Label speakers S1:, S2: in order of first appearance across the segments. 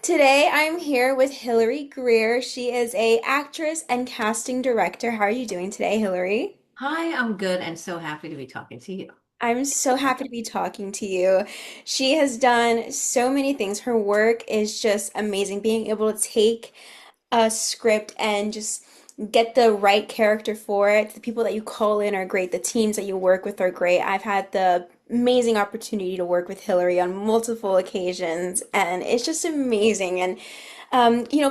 S1: Today I'm here with Hilary Greer. She is a actress and casting director. How are you doing today, Hilary?
S2: Hi, I'm good and so happy to be talking to you.
S1: I'm so happy to be talking to you. She has done so many things. Her work is just amazing. Being able to take a script and just get the right character for it. The people that you call in are great. The teams that you work with are great. I've had the amazing opportunity to work with Hillary on multiple occasions, and it's just amazing. And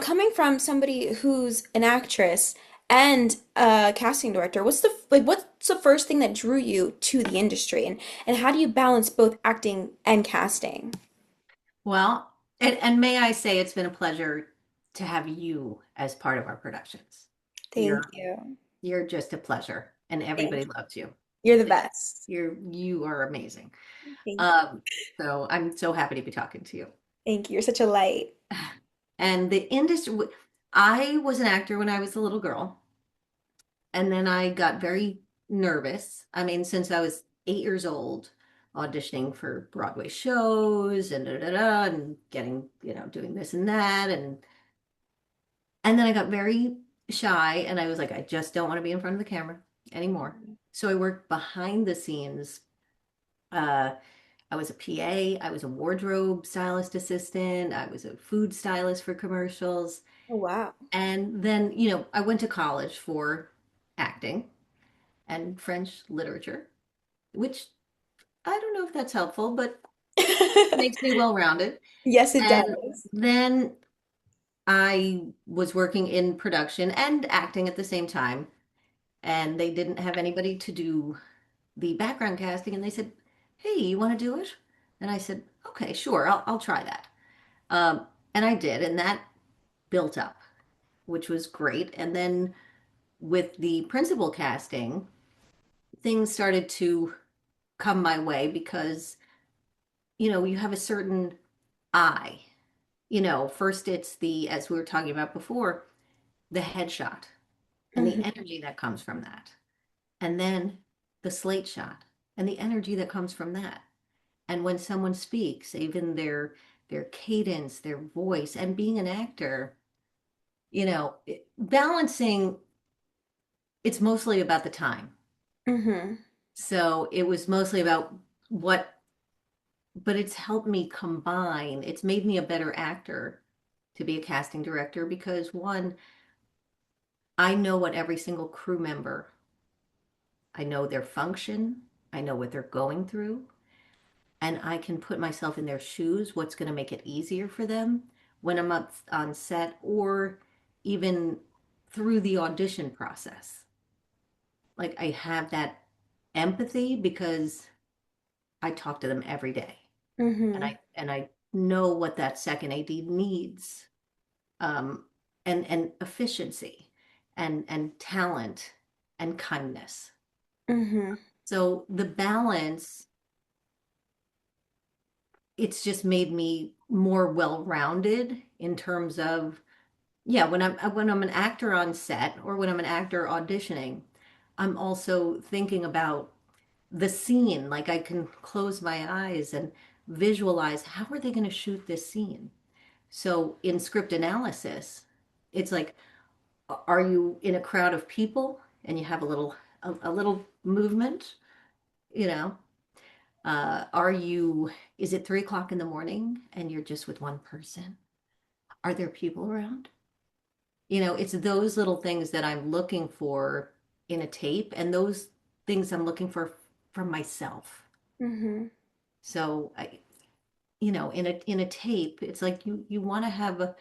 S1: coming from somebody who's an actress and a casting director, what's the first thing that drew you to the industry, and how do you balance both acting and casting?
S2: Well, and may I say it's been a pleasure to have you as part of our productions.
S1: Thank
S2: You're
S1: you.
S2: you're just a pleasure and
S1: Thank
S2: everybody
S1: you.
S2: loves you.
S1: You're the best.
S2: You are amazing.
S1: Thank you.
S2: Um, so I'm so happy to be talking to you.
S1: Thank you. You're such a light.
S2: And the industry, I was an actor when I was a little girl, and then I got very nervous. I mean, since I was 8 years old, auditioning for Broadway shows and and getting, doing this and that. And then I got very shy and I was like, I just don't want to be in front of the camera anymore. So I worked behind the scenes. Uh, I was a PA, I was a wardrobe stylist assistant, I was a food stylist for commercials.
S1: Oh, wow.
S2: And then, I went to college for acting and French literature, which I don't know if that's helpful, but makes me well-rounded.
S1: Yes, it
S2: And
S1: does.
S2: then I was working in production and acting at the same time, and they didn't have anybody to do the background casting, and they said, "Hey, you want to do it?" And I said, "Okay, sure, I'll try that." And I did, and that built up, which was great. And then with the principal casting, things started to come my way because you have a certain eye. First it's as we were talking about before, the headshot and the
S1: Hmm.
S2: energy that comes from that. And then the slate shot and the energy that comes from that. And when someone speaks, even their cadence, their voice, and being an actor, balancing, it's mostly about the time.
S1: Hmm.
S2: So it was mostly about what, but it's helped me combine, it's made me a better actor to be a casting director because one, I know what every single crew member, I know their function, I know what they're going through, and I can put myself in their shoes, what's going to make it easier for them when I'm up on set or even through the audition process. Like I have that empathy because I talk to them every day and
S1: Hmm.
S2: I know what that second AD needs, um, and efficiency and talent and kindness.
S1: Hmm.
S2: So the balance, it's just made me more well-rounded in terms of, yeah, when I'm an actor on set or when I'm an actor auditioning, I'm also thinking about the scene. Like I can close my eyes and visualize how are they going to shoot this scene. So in script analysis, it's like, are you in a crowd of people and you have a little movement, you know? Are you, is it 3 o'clock in the morning and you're just with one person? Are there people around? It's those little things that I'm looking for in a tape, and those things I'm looking for from myself.
S1: Hmm.
S2: So in a tape, it's like you want to have a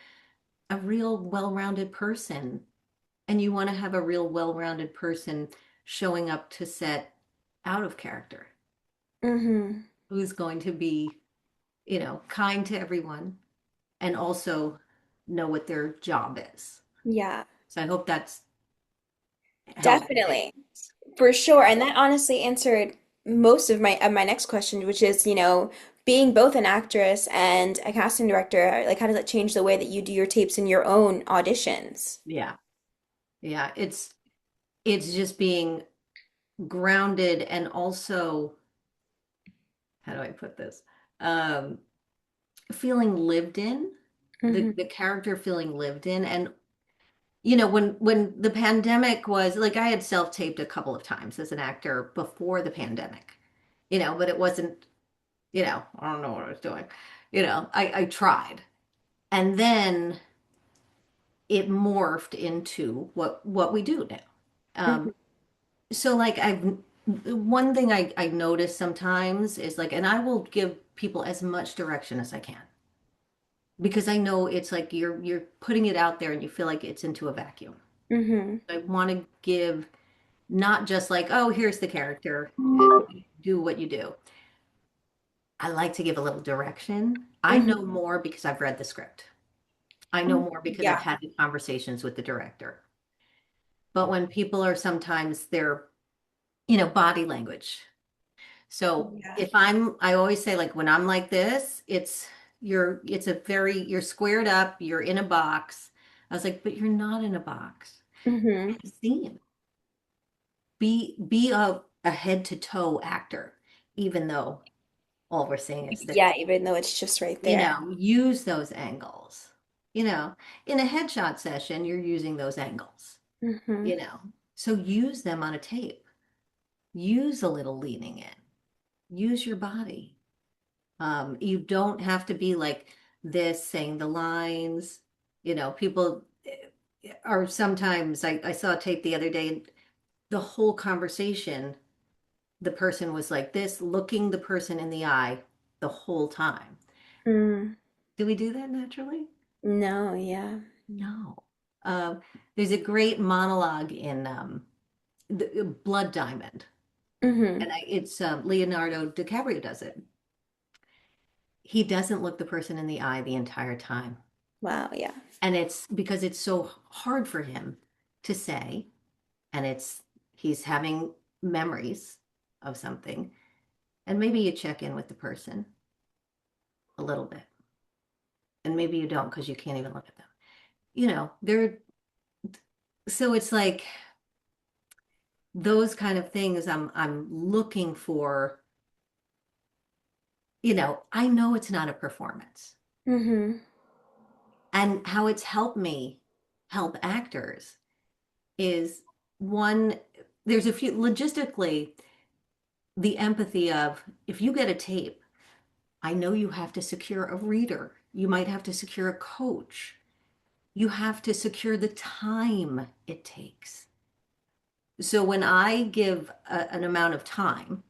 S2: real well-rounded person, and you want to have a real well-rounded person showing up to set out of character,
S1: Hmm.
S2: who's going to be, kind to everyone and also know what their job is.
S1: Yeah,
S2: So I hope that's helped.
S1: definitely. For sure. And that honestly answered most of my next question, which is, being both an actress and a casting director, like how does that change the way that you do your tapes and your own auditions?
S2: Yeah. Yeah, it's just being grounded and also, how do I put this? Um, Feeling lived in
S1: Hmm.
S2: the character feeling lived in. And you know, when the pandemic was like, I had self-taped a couple of times as an actor before the pandemic, you know, but it wasn't, you know, I don't know what I was doing. You know, I tried. And then it morphed into what we do now. Um,
S1: Hmm.
S2: so like I've one thing I notice sometimes is like, and I will give people as much direction as I can because I know it's like you're putting it out there and you feel like it's into a vacuum.
S1: Hmm.
S2: I want to give not just like, oh, here's the character, do what you do. I like to give a little direction. I know
S1: Hmm.
S2: more because I've read the script. I know more because I've
S1: Yeah.
S2: had the conversations with the director. But when people are sometimes their, you know, body language. So
S1: Yeah.
S2: if I always say like when I'm like this, it's a very, you're squared up, you're in a box. I was like, but you're not in a box.
S1: Hmm.
S2: It's a scene. Be a head to toe actor, even though all we're seeing is this.
S1: Yeah, even though it's just right
S2: You
S1: there.
S2: know, use those angles. You know, in a headshot session, you're using those angles,
S1: Hmm.
S2: you know. So use them on a tape. Use a little leaning in. Use your body. You don't have to be like this, saying the lines. You know, people are sometimes, I saw a tape the other day, and the whole conversation, the person was like this, looking the person in the eye the whole time.
S1: Mm.
S2: Do we do that naturally?
S1: No, yeah.
S2: No. There's a great monologue in the Blood Diamond,
S1: Hmm.
S2: and it's Leonardo DiCaprio does it. He doesn't look the person in the eye the entire time.
S1: Wow, yeah.
S2: And it's because it's so hard for him to say, and he's having memories of something. And maybe you check in with the person a little bit, and maybe you don't because you can't even look at them. You know, they're so it's like those kind of things I'm looking for, you know, I know it's not a performance.
S1: Hmm.
S2: And how it's helped me help actors is one, there's a few logistically, the empathy of if you get a tape, I know you have to secure a reader. You might have to secure a coach. You have to secure the time it takes. So when I give an amount of time,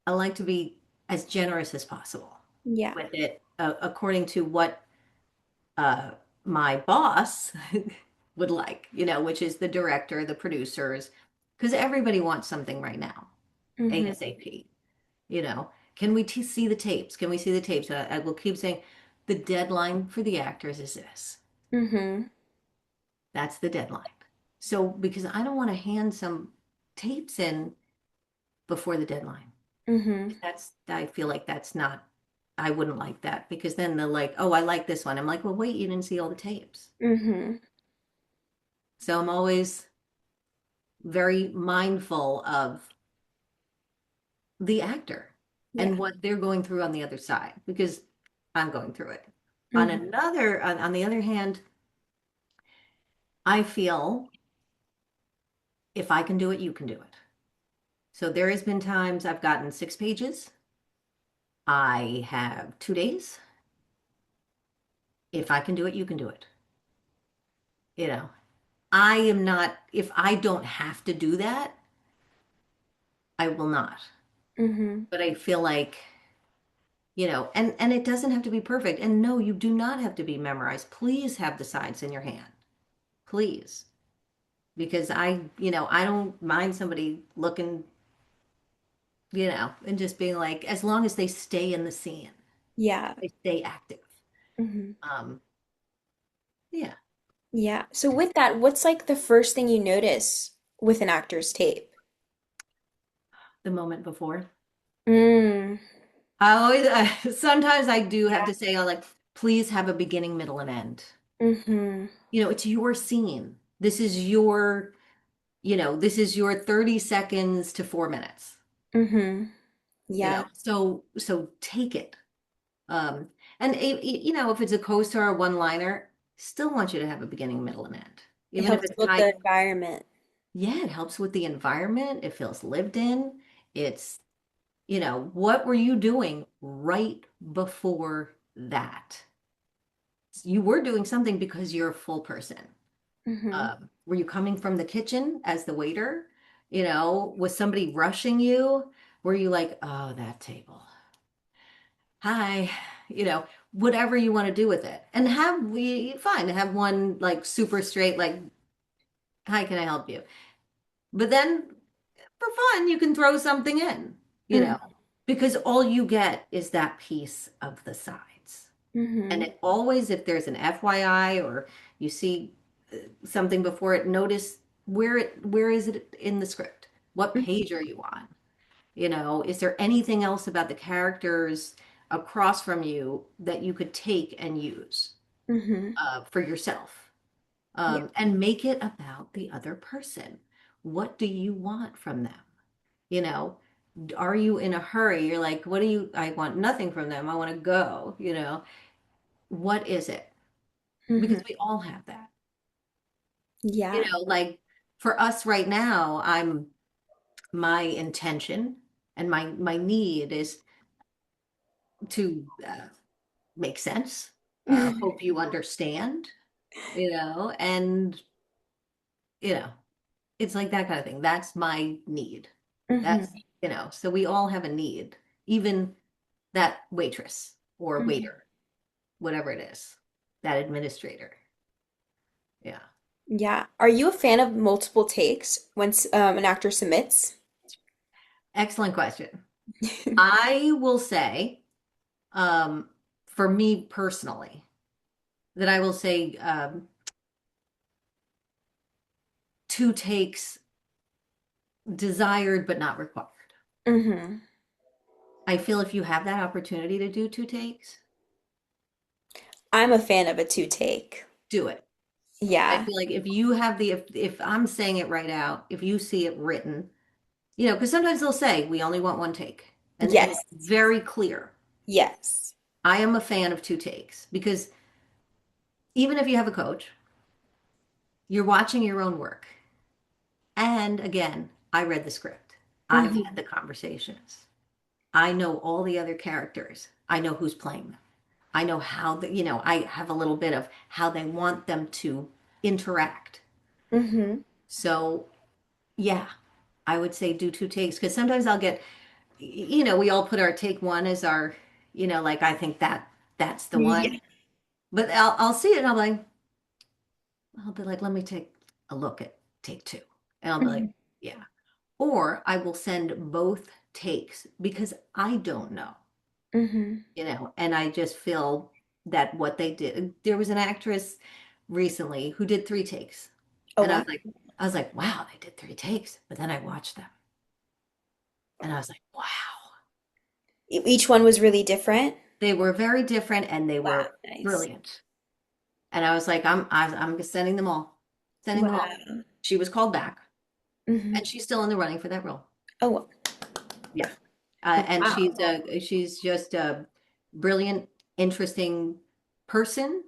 S2: I like to be as generous as possible
S1: Yeah.
S2: with it, according to what uh, my boss would like, you know, which is the director, the producers, because everybody wants something right now,
S1: Hmm.
S2: ASAP. You know, can we see the tapes? Can we see the tapes? I will keep saying the deadline for the actors is this.
S1: Hmm.
S2: That's the deadline. So, because I don't want to hand some tapes in before the deadline.
S1: Hmm.
S2: I feel like that's not, I wouldn't like that because then they're like, oh, I like this one. I'm like, well, wait, you didn't see all the tapes.
S1: Hmm.
S2: So I'm always very mindful of the actor
S1: Yeah.
S2: and what they're going through on the other side because I'm going through it.
S1: Hmm.
S2: On the other hand, I feel if I can do it, you can do it. So there has been times I've gotten 6 pages. I have 2 days. If I can do it, you can do it. You know, I am not, if I don't have to do that, I will not.
S1: Hmm.
S2: But I feel like, you know, and it doesn't have to be perfect. And no, you do not have to be memorized. Please have the sides in your hand. Please. Because you know, I don't mind somebody looking, you know, and just being like, as long as they stay in the scene,
S1: Yeah.
S2: they stay active.
S1: Hmm.
S2: Um, yeah,
S1: Yeah. So with that, what's like the first thing you notice with an actor's tape?
S2: the moment before.
S1: Mm.
S2: I always, sometimes I do have to say, I like, please have a beginning, middle, and end.
S1: Hmm.
S2: You know, it's your scene. This is your, you know, this is your 30 seconds to 4 minutes,
S1: Hmm.
S2: you
S1: Yeah.
S2: know, so take it. Um, And if it's a co-star or one-liner, still want you to have a beginning, middle, and end.
S1: It
S2: Even if
S1: helps
S2: it's
S1: build the environment.
S2: yeah, it helps with the environment. It feels lived in. It's, what were you doing right before that? You were doing something because you're a full person.
S1: Mm-hmm.
S2: Were you coming from the kitchen as the waiter? Was somebody rushing you? Were you like, oh, that table? Hi, whatever you want to do with it. And fine, have one like super straight, like, hi, can I help you? But then for fun, you can throw something in, you know,
S1: Mm-hmm.
S2: because all you get is that piece of the sides. And
S1: Mm-hmm.
S2: it always, if there's an FYI or you see something before it, notice where is it in the script? What page are you on? Is there anything else about the characters across from you that you could take and use
S1: Mm-hmm.
S2: for yourself?
S1: Yeah.
S2: And make it about the other person. What do you want from them? You know, are you in a hurry? You're like, what do you, I want nothing from them. I want to go, what is it?
S1: Mm-hmm.
S2: Because we all have that.
S1: Yeah.
S2: Like for us right now, my intention and my need is to make sense. Hope you understand, and you know, it's like that kind of thing. That's my need. That's,
S1: Mm-hmm.
S2: so we all have a need, even that waitress or
S1: Mm-hmm.
S2: waiter, whatever it is, that administrator. Yeah.
S1: Yeah. Are you a fan of multiple takes once an actor submits?
S2: Excellent question. I will say, um, for me personally, that I will say two takes desired but not required.
S1: Mm-hmm.
S2: I feel if you have that opportunity to do two takes,
S1: I'm a fan of a two take.
S2: do it. I
S1: Yeah.
S2: feel like if you have if I'm saying it right out, if you see it written, because sometimes they'll say we only want one take, and
S1: Yes.
S2: it's very clear.
S1: Yes.
S2: I am a fan of two takes because even if you have a coach, you're watching your own work. And again, I read the script. I've had
S1: Mm-hmm.
S2: the conversations. I know all the other characters. I know who's playing them. I know how I have a little bit of how they want them to interact.
S1: Mm-hmm.
S2: So, yeah, I would say do two takes because sometimes I'll get, we all put our take one as our, like I think that's the
S1: Yeah.
S2: one. But I'll see it and I'll be like, let me take a look at take two. And I'll be like,
S1: Mm-hmm.
S2: yeah. Or I will send both takes because I don't know,
S1: Mm-hmm.
S2: and I just feel that what they did, there was an actress recently who did three takes.
S1: Oh
S2: And
S1: wow.
S2: I was like, wow, they did three takes. But then I watched them and I was like, wow,
S1: Each one was really different.
S2: they were very different and they
S1: Wow.
S2: were
S1: Nice.
S2: brilliant. And I was like, I'm just sending them all, sending them all.
S1: Wow.
S2: She was called back
S1: Mm-hmm.
S2: and she's still in the running for that role.
S1: Oh
S2: Yeah. And
S1: wow.
S2: she's just a brilliant, interesting person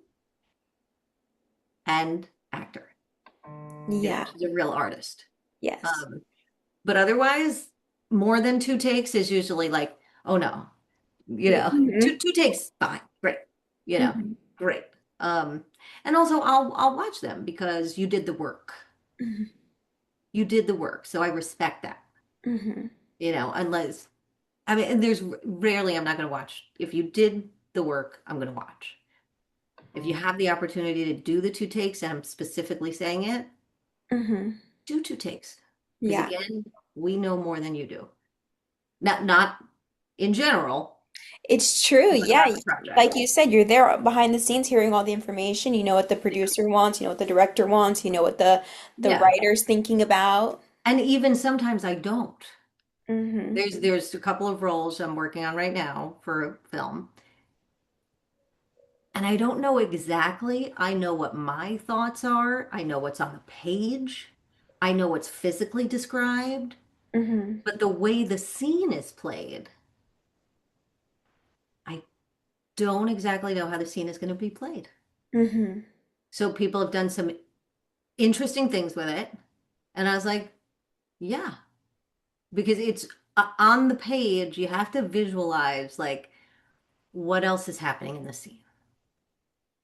S2: and actor.
S1: Yeah.
S2: She's a real artist.
S1: Yes.
S2: Um, but otherwise, more than two takes is usually like, oh no,
S1: Mm-hmm.
S2: two takes, fine, great, you know,
S1: Mm-hmm.
S2: great. Um, and also I'll watch them because you did the work. You did the work, so I respect that.
S1: Mm-hmm.
S2: Unless I mean, and there's rarely I'm not going to watch. If you did the work, I'm going to watch. If you have the opportunity to do the two takes, and I'm specifically saying it,
S1: Mm-hmm.
S2: do two takes. Because
S1: Yeah.
S2: again, we know more than you do. Not in general,
S1: It's true.
S2: but
S1: Yeah.
S2: about the project.
S1: Like you said, you're there behind the scenes hearing all the information. You know what the
S2: Yeah.
S1: producer wants, you know what the director wants, you know what the
S2: Yeah.
S1: writer's thinking about.
S2: And even sometimes I don't.
S1: Mm-hmm.
S2: There's a couple of roles I'm working on right now for a film. And I don't know exactly. I know what my thoughts are. I know what's on the page. I know what's physically described.
S1: Mm-hmm.
S2: But the way the scene is played, I don't exactly know how the scene is going to be played.
S1: Mm-hmm.
S2: So people have done some interesting things with it. And I was like, yeah, because it's on the page, you have to visualize like what else is happening in the scene.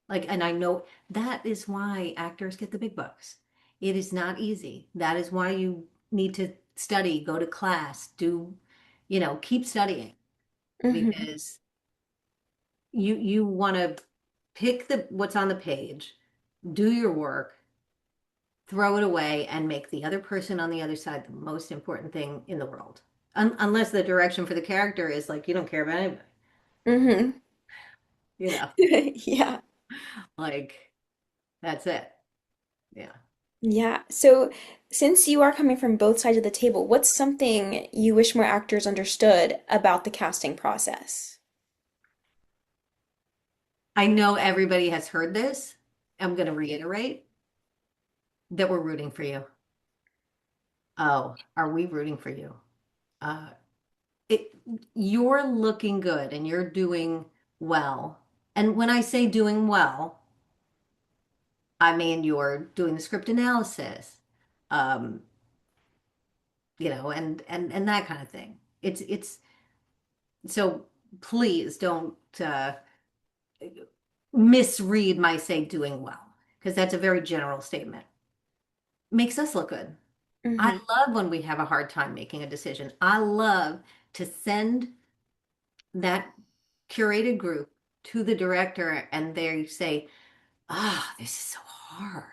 S2: Like, and I know that is why actors get the big bucks. It is not easy. That is why you need to study, go to class, keep studying
S1: Mm-hmm.
S2: because you want to pick the what's on the page, do your work, throw it away, and make the other person on the other side the most important thing in the world. Unless the direction for the character is like you don't care about anybody,
S1: Mm-hmm.
S2: you know,
S1: Yeah.
S2: like that's it. Yeah.
S1: Yeah. So, since you are coming from both sides of the table, what's something you wish more actors understood about the casting process?
S2: I know everybody has heard this. I'm going to reiterate that we're rooting for you. Oh, are we rooting for you? Uh, it, you're looking good and you're doing well. And when I say doing well, I mean you're doing the script analysis, um, and that kind of thing. It's so please don't misread my say doing well because that's a very general statement. Makes us look good. I
S1: Mm-hmm.
S2: love when we have a hard time making a decision. I love to send that curated group to the director and they say, this is so hard.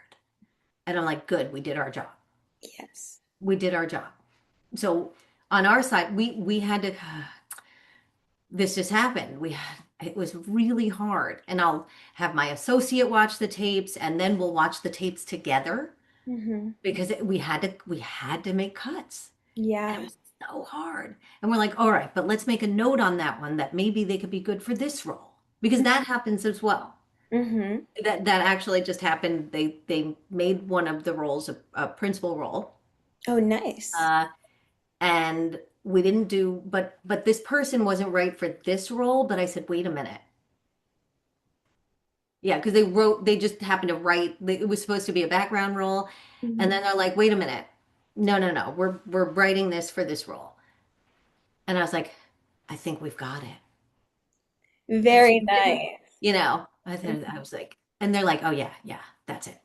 S2: And I'm like, good, we did our job.
S1: Yes.
S2: We did our job. So on our side, we had to, this just happened. It was really hard. And I'll have my associate watch the tapes and then we'll watch the tapes together
S1: Mm-hmm.
S2: because we had to make cuts. And it
S1: Yeah.
S2: was so hard. And we're like, all right, but let's make a note on that one that maybe they could be good for this role because that happens as well.
S1: Mm-hmm.
S2: That actually just happened. They made one of the roles a principal role,
S1: Oh, nice.
S2: uh, and we didn't do. But this person wasn't right for this role. But I said, wait a minute, yeah, because they just happened to write. It was supposed to be a background role, and
S1: Mm-hmm.
S2: then they're like, wait a minute, no, no, no, we're writing this for this role. And I was like, I think we've got it. Because
S1: Very
S2: we didn't,
S1: nice.
S2: I was like, and they're like, oh yeah, yeah, that's it.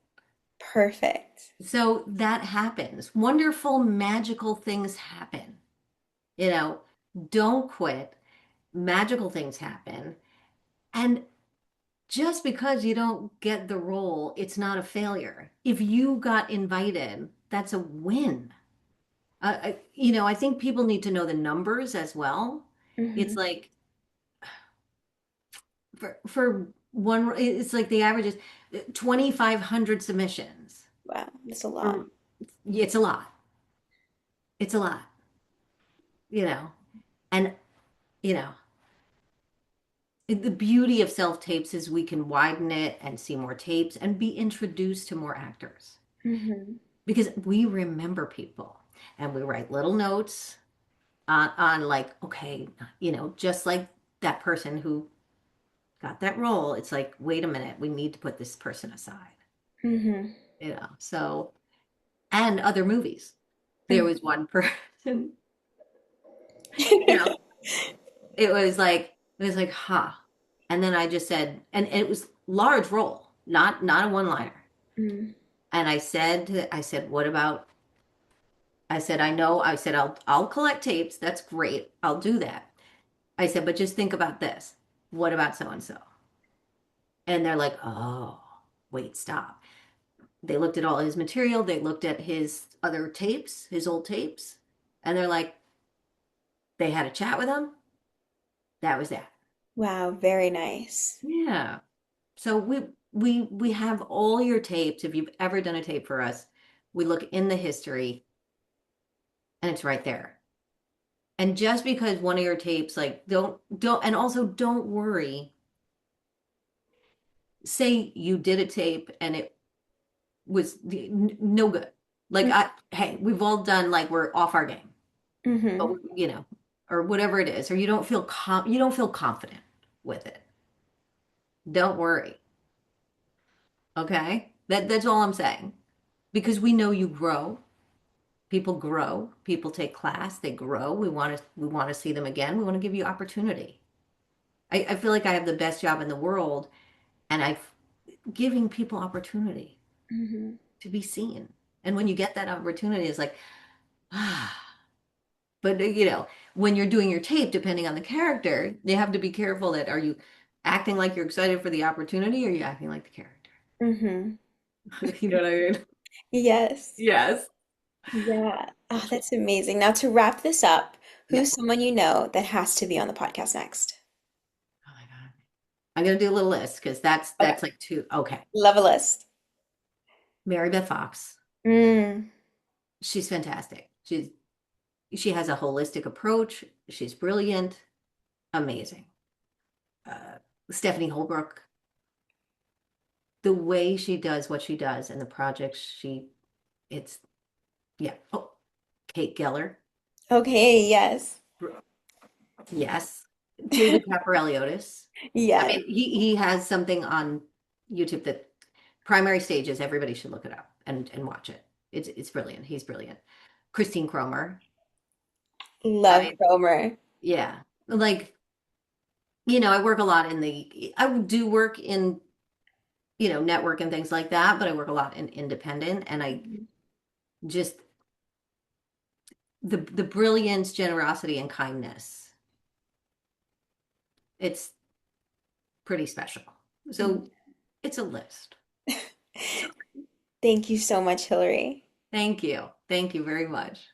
S1: Perfect.
S2: So that happens. Wonderful, magical things happen. You know, don't quit. Magical things happen. And just because you don't get the role, it's not a failure. If you got invited, that's a win. I think people need to know the numbers as well.
S1: Mm-hmm.
S2: It's like for one, it's like the average is 2,500 submissions.
S1: Wow, that's a lot.
S2: For it's a lot. It's a lot, you know. And you know, the beauty of self tapes is we can widen it and see more tapes and be introduced to more actors
S1: Mm-hmm.
S2: because we remember people and we write little notes on like, okay, just like that person who got that role. It's like, wait a minute, we need to put this person aside,
S1: Mm-hmm.
S2: So, and other movies. There was one person, you know, it was like, huh. And then I just said, and it was large role, not a one-liner.
S1: Mm-hmm.
S2: And I said, what about, I said, I know, I said, I'll collect tapes. That's great. I'll do that. I said, but just think about this. What about so and so? And they're like, oh, wait, stop. They looked at all his material. They looked at his other tapes, his old tapes, and they're like, they had a chat with him. That was that.
S1: Wow, very nice.
S2: Yeah. So we have all your tapes. If you've ever done a tape for us, we look in the history and it's right there. And just because one of your tapes, like, don't, and also don't worry. Say you did a tape and it was no good. Like hey, we've all done like we're off our game, but
S1: Mm-hmm.
S2: or whatever it is, or you don't feel confident with it. Don't worry. Okay? That's all I'm saying. Because we know you grow. People grow. People take class. They grow. We want to see them again. We want to give you opportunity. I feel like I have the best job in the world, and I'm giving people opportunity
S1: Hmm.
S2: to be seen. And when you get that opportunity, it's like, ah. But when you're doing your tape, depending on the character, you have to be careful that are you acting like you're excited for the opportunity or are you acting like the character?
S1: Hmm.
S2: You know what I mean?
S1: Yes.
S2: Yes.
S1: Yeah. Oh, that's amazing. Now, to wrap this up,
S2: Yeah.
S1: who's someone you know that has to be on the podcast next?
S2: Oh my God. I'm gonna do a little list because that's
S1: Okay.
S2: that's like two. Okay.
S1: Love a list.
S2: Mary Beth Fox.
S1: Mm.
S2: She's fantastic. She has a holistic approach. She's brilliant, amazing. Stephanie Holbrook, the way she does what she does and the projects it's yeah. Oh, Kate Geller.
S1: Okay, yes.
S2: Yes. David Caporelli-Otis. I
S1: Yes.
S2: mean, he has something on YouTube that primary stages, everybody should look it up and watch it. It's brilliant. He's brilliant. Christine Cromer. I
S1: Love
S2: mean,
S1: Cromer.
S2: yeah. Like, I work a lot I do work in, network and things like that, but I work a lot in independent and I just the brilliance, generosity, and kindness. It's pretty special.
S1: Mhm.
S2: So it's a list. So
S1: Thank you so much, Hillary.
S2: thank you. Thank you very much.